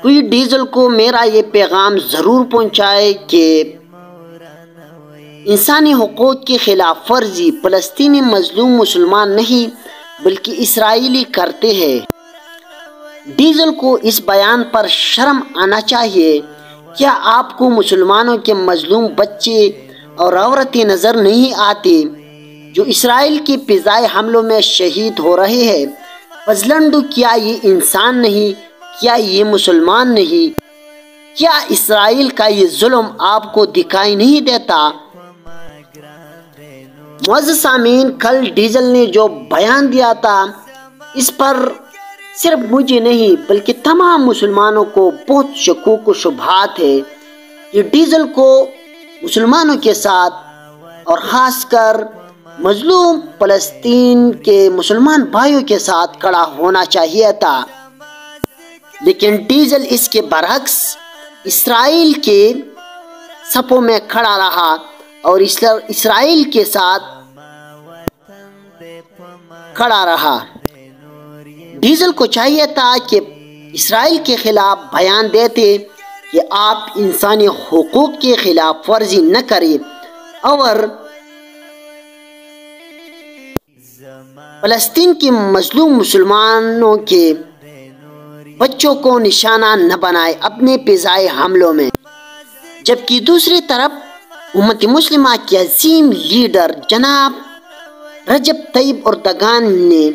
کوئی ڈیزل کو میرا یہ پیغام ضرور پہنچائے کہ انسانی حقوق کی خلاف ورزی فلسطینی مظلوم مسلمان نہیں بلکہ اسرائیلی کرتے ہیں۔ ڈیزل کو اس بیان پر شرم آنا چاہیے۔ کیا آپ کو مسلمانوں کے مظلوم بچے اور عورتیں نظر نہیں آتے جو اسرائیل کے فضائی حملوں میں شہید ہو رہے ہیں؟ فضلنڈو، کیا یہ انسان نہیں؟ کیا یہ مسلمان نہیں؟ کیا اسرائیل کا یہ ظلم آپ کو دکھائی نہیں دیتا؟ معزز سامعین، کل ڈیزل نے جو بیان دیا تھا اس پر صرف مجھے نہیں بلکہ تمام مسلمانوں کو بہت شکوک و شبہات ہے کہ ڈیزل کو مسلمانوں کے ساتھ اور خاص کر مظلوم فلسطین کے مسلمان بھائیوں کے ساتھ کھڑا ہونا چاہیے تھا، لیکن ڈیزل اس کے برعکس اسرائیل کے صفوں میں کھڑا رہا اور اسرائیل کے ساتھ کھڑا رہا۔ ڈیزل کو چاہیے تھا کہ اسرائیل کے خلاف بیان دیتے کہ آپ انسانی حقوق کی خلاف ورزی نہ کریں اور فلسطین کے مظلوم مسلمانوں کے بچوں کو نشانہ نہ بنائے اپنے فضائی حملوں میں، جبکہ دوسری طرف امت مسلمہ کے عظیم لیڈر جناب رجب طیب اردگان نے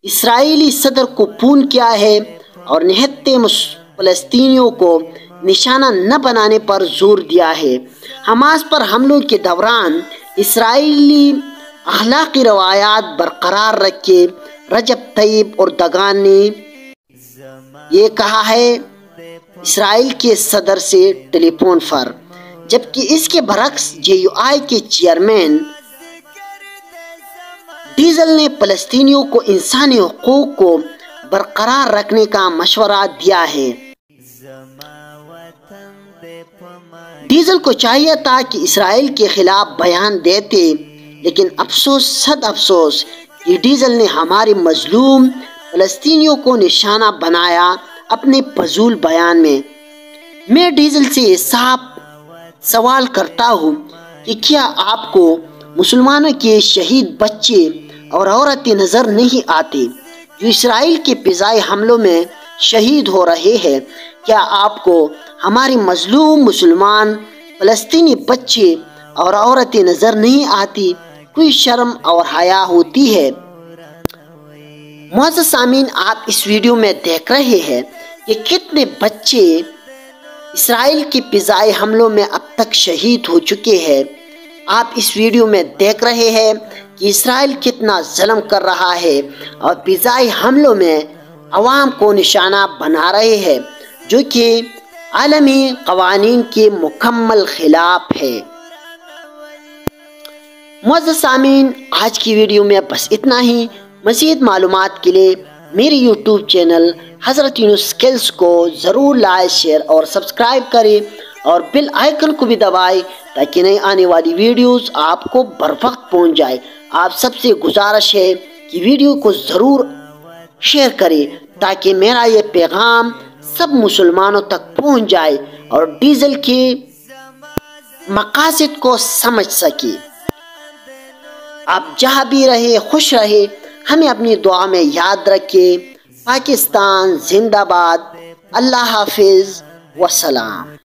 اسرائیلی صدر کو فون کیا ہے اور نہتے فلسطینیوں کو نشانہ نہ بنانے پر زور دیا ہے۔ حماس پر حملوں کے دوران اسرائیلی اخلاقی روایات برقرار رکھے رجب طیب اردگان نے یہ کہا ہے اسرائیل کے صدر سے ٹیلی فون پر، جبکہ اس کے برعکس JUI کے چیئرمین ڈیزل نے فلسطینیوں کو انسانی حقوق کو برقرار رکھنے کا مشورہ دیا ہے۔ ڈیزل کو چاہیے تھا کہ اسرائیل کے خلاف بیان دیتے، لیکن افسوس صد افسوس کہ ڈیزل نے ہمارے مظلوم فلسطینیوں کو نشانہ بنایا اپنے فضول بیان میں۔ میں ڈیزل سے صاف سوال کرتا ہوں کہ کیا آپ کو مسلمانوں کے شہید بچے اور عورتیں نظر نہیں آتے جو اسرائیل کے فضائی حملوں میں شہید ہو رہے ہیں؟ کیا آپ کو ہماری مظلوم مسلمان فلسطینی بچے اور عورتیں نظر نہیں آتی؟ کوئی شرم اور حیا ہوتی ہے؟ معزز سامعین، آپ اس ویڈیو میں دیکھ رہے ہیں کہ کتنے بچے اسرائیل کے فضائی حملوں میں اب تک شہید ہو چکے ہیں۔ آپ اس ویڈیو میں دیکھ رہے ہیں کہ اسرائیل کتنا ظلم کر رہا ہے اور فضائی حملوں میں عوام کو نشانہ بنا رہے ہیں، جو کہ عالمی قوانین کے مکمل خلاف ہے۔ معزز سامعین، آج کی ویڈیو میں بس اتنا ہی۔ مزید معلومات کے لیے میری یوٹیوب چینل حضرت یونس اسکلز کو ضرور لائک، شیئر اور سبسکرائب کریں اور بیل آئیکن کو بھی دبائیں تاکہ نئی آنے والی ویڈیوز آپ کو بروقت پہنچ جائے۔ آپ سب سے گزارش ہے کہ ویڈیو کو ضرور شیئر کریں تاکہ میرا یہ پیغام سب مسلمانوں تک پہنچ جائے اور ڈیزل کے مقاصد کو سمجھ سکے۔ آپ جہاں بھی رہے خوش رہے، ہمیں اپنی دعا میں یاد رکھیں۔ پاکستان زندہ باد۔ اللہ حافظ، وسلام۔